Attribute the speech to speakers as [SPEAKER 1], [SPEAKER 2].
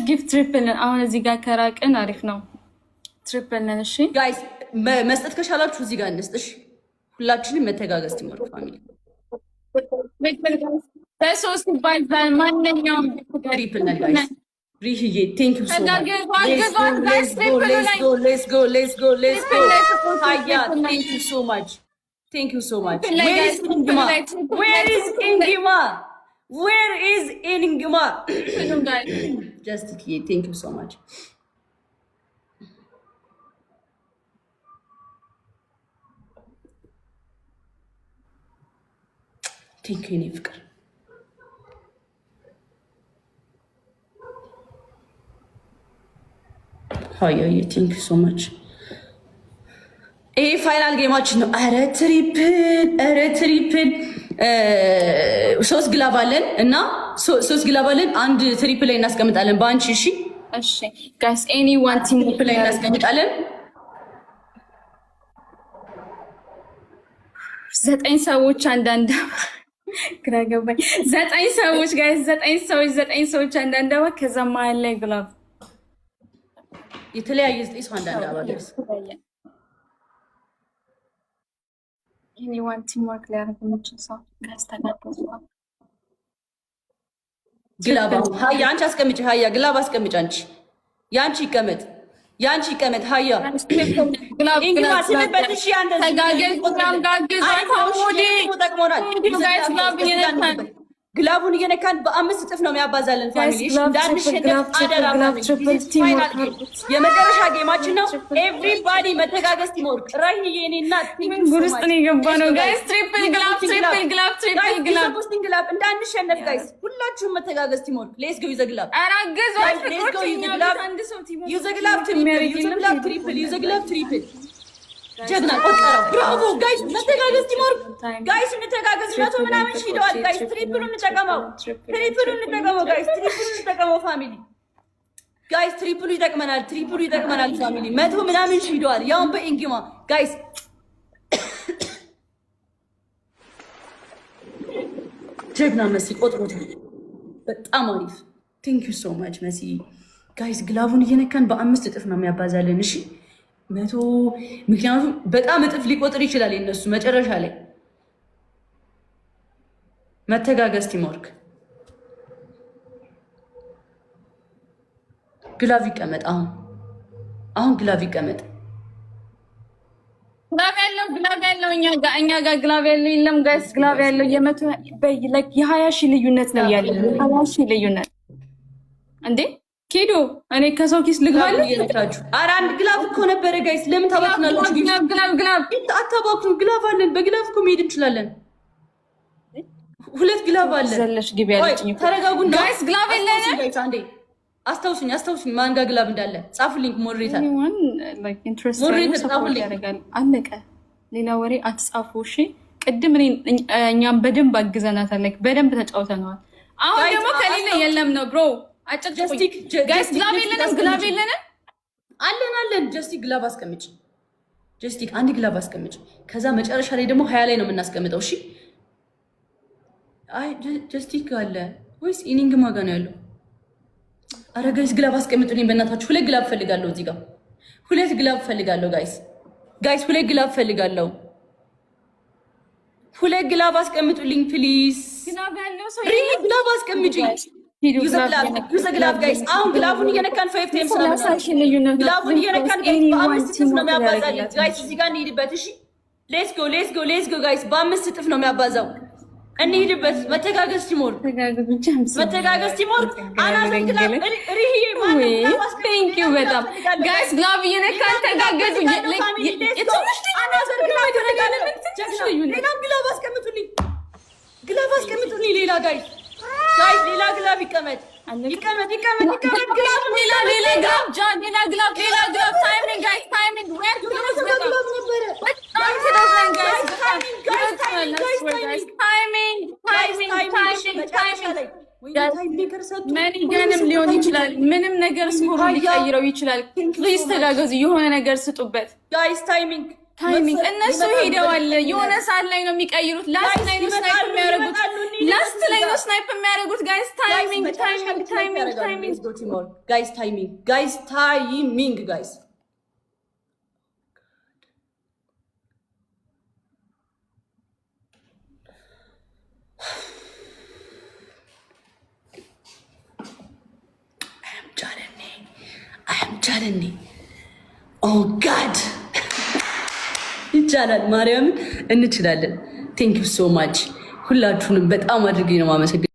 [SPEAKER 1] ጊፍት ትሪፕል አሁን እዚህ ጋር ከራቅን አሪፍ ነው። ትሪፕል ነን። እሺ
[SPEAKER 2] ጋይስ መስጠት ከቻላችሁ እዚህ ጋር እንስጥሽ። ሁላችንም መተጋገዝ ትመሩ ፋሚሊ
[SPEAKER 1] በሶስት ባይዛል ማንኛውም
[SPEAKER 2] ትሪፕል ነን ጋይስ። ሪሂዬ ቴንክ ዩ ሶ ማች ሌትስ ጎ ሃያ ቴንክ ዩ ሶ ማች ቴንክ ዩ ሶ ማች ዌር ኢዝ ኢንግማ ጀስት ቴንክ ዩ ሶ ማች ቴንክ ዩ ኔ ፍቅር ሃያ ቴንክ ዩ ሶ ማች ይሄ ፋይናል ጌማችን ነው። ኧረ ትሪፕል ሶስት ግላብ አለን እና ሶስት ግላብ አለን። አንድ ትሪፕል ላይ እናስቀምጣለን በአንቺ። እሺ
[SPEAKER 1] እሺ ጋይስ ኤኒዋን ቲም
[SPEAKER 2] ትሪፕል ላይ እናስቀምጣለን።
[SPEAKER 1] 9 ሰዎች አንዳንድ ግራ ገባኝ። 9 ሰዎች ጋይስ 9 ሰዎች አንዳንድ ከዛ መሀል ላይ ግላብ
[SPEAKER 2] የተለያየ 9 ሰው አንዳንድ አባለስ
[SPEAKER 1] ኤኒዋን ቲም ወርክ ሊያደርግ የሚችል ሰው ጋይስ ተጋገዙ።
[SPEAKER 2] ግላብ ሀያ አንቺ አስቀምጪ። ሀያ ግላብ አስቀምጪ። አንቺ ያንቺ ይቀመጥ ሀያ እንግባ ስንበት። እሺ አንተ
[SPEAKER 1] ተጋገዝ ፕሮግራም ጋገዝ ታሞዲ
[SPEAKER 2] ተጠቅሞናል። ግላቡን እየነካን በ5 እጥፍ ነው የሚያባዛልን ፋሚሊ። እንዳንሸነፍ አደራ የመጨረሻ ጌማችን ነው። ኤቭሪባዲ መተጋገዝ ቲምወርክ ራይዬ እኔ እና
[SPEAKER 1] ጉርስጥ ነው የገባ ነው ጋይስ። ትሪፕል ግላብ
[SPEAKER 2] እንዳንሸነፍ ጋይስ ሁላችሁም መተጋገዝ ቲምወርክ። ሌትስ ጎ ዩዘ ግላብ
[SPEAKER 1] አራገዝ
[SPEAKER 2] ዩዘ ግላብ ትሪፕል ጀግና ቆጠረው። ብራቮ ጋይስ መተጋገዝ ቲምወርክ ጋይስ እንተጋገዝ። መቶ ምናምን ሺደዋል ጋይስ። ትሪፕሉን እንጠቀመው ጋይስ። ትሪፕሉን እንጠቀመው ፋሚሊ ጋይስ። ትሪፕሉ ይጠቅመናል ፋሚሊ። መቶ ምናምን ሺደዋል ያውን በኢንግማ ጋይስ። ጀግና መሲ ቆጥሮት በጣም አሪፍ። ቴንክ ዩ ሶ ማች መሲ ጋይስ። ግላቡን እየነካን በ5 እጥፍ ነው የሚያባዛልን። እሺ 100 ምክንያቱም በጣም እጥፍ ሊቆጥር ይችላል የነሱ መጨረሻ ላይ። መተጋገዝ ቲምወርክ ግላቭ ይቀመጥ። አሁን ግላቭ ይቀመጥ።
[SPEAKER 1] ግላቭ ያለው እኛ ጋር ግላቭ ያለው የለም ጋይስ። ግላቭ ያለው የ20 ሺህ ልዩነት ነው ያለው። 20 ሺህ ልዩነት እንዴ ኪዶ እኔ ከሰው ኪስ ልግባለሁ።
[SPEAKER 2] ኧረ አንድ ግላቭ እኮ ነበረ ጋይስ። ለምን ታባክናለች?
[SPEAKER 1] ግላቭ
[SPEAKER 2] አታባክኑ። ግላቭ አለን። በግላቭ እኮ መሄድ እንችላለን። 2 ግላቭ አለ።
[SPEAKER 1] ዘለሽ ግቢ ያለችኝ
[SPEAKER 2] ተረጋጉና
[SPEAKER 1] ጋይስ። ግላቭ የለንም።
[SPEAKER 2] አንዴ አስታውሱኝ ማን ጋር ግላቭ እንዳለ ጻፉልኝ። ሞዴሬተር
[SPEAKER 1] ያደርጋል። አለቀ። ሌላ ወሬ አትጻፉ እሺ። ቅድም እኛም በደንብ አግዘናታል። በደንብ ተጫውተነዋል። አሁን ደግሞ ከሌለ የለም ነው ብሮ አጨቅጭቁኝ ጋይስ። ግላቭ የለንም።
[SPEAKER 2] አለን። ጀስቲክ ግላቭ አስቀምጭ። ጀስቲክ አንድ ግላቭ አስቀምጭ። ከዛ መጨረሻ ላይ ደግሞ 20 ላይ ነው የምናስቀምጠው። እሺ አይ ጀስቲክ አለ ወይስ ኢኒንግማ ጋር ነው ያለው? አረ ጋይስ ግላቭ አስቀምጡልኝ በእናታችሁ። 2 ግላቭ ፈልጋለሁ እዚህ ጋር 2 ግላቭ ፈልጋለሁ ጋይስ 2 ግላቭ ፈልጋለሁ። 2 ግላቭ አስቀምጡልኝ ፕሊዝ። ግላቭ አስቀምጪ። ዩዘ ግላቭ ጋይስ። አሁን ግላቡን እየነካን 5 ታይምስ ነው ግላቡን እየነካን በ5 እጥፍ ነው የሚያባዛልን ጋይስ። እዚህ ጋር እንሂድበት። እሺ ሌትስ ጎ ጋይስ። በ5 እጥፍ ነው የሚያባዛው። እንሂድበት። መተጋገዝ ቲምወርክ አናዘን ግላብ ሪሂዬ ማለት
[SPEAKER 1] ቴንክ ዩ በጣም ጋይስ። ግላብ እየነካን ተጋገዙ።
[SPEAKER 2] ሌላ ግላብ አስቀምጡልኝ። ሌላ ጋይስ ሌላ ግላብ ይቀመጥ። ታይሚንግ ጋይስ ታይሚንግ መኒገንም ሊሆን ይችላል። ምንም ነገር ስኮሩ ሊቀይረው ይችላል። ፕሊዝ ተጋገዙ። የሆነ ነገር ስጡበት ጋይስ። ታይሚንግ
[SPEAKER 1] ታይሚንግ እነሱ ሄደዋል። የሆነ ሰዓት ላይ ነው የሚቀይሩት። ላስት ላይ ነው ስናይፕ የሚያደርጉት። ላስት ላይ ነው ስናይፕ የሚያደርጉት። ጋይስ ታይሚንግ ታይሚንግ ታይሚንግ ታይሚንግ
[SPEAKER 2] ጋይስ ታይሚንግ ጋይስ ታይሚንግ ጋይስ ቻለኒ ኦ ጋድ ይቻላል። ማርያምን እንችላለን። ቴንክ ዩ ሶ ማች ሁላችሁንም በጣም አድርጌ ነው ማመሰግነው።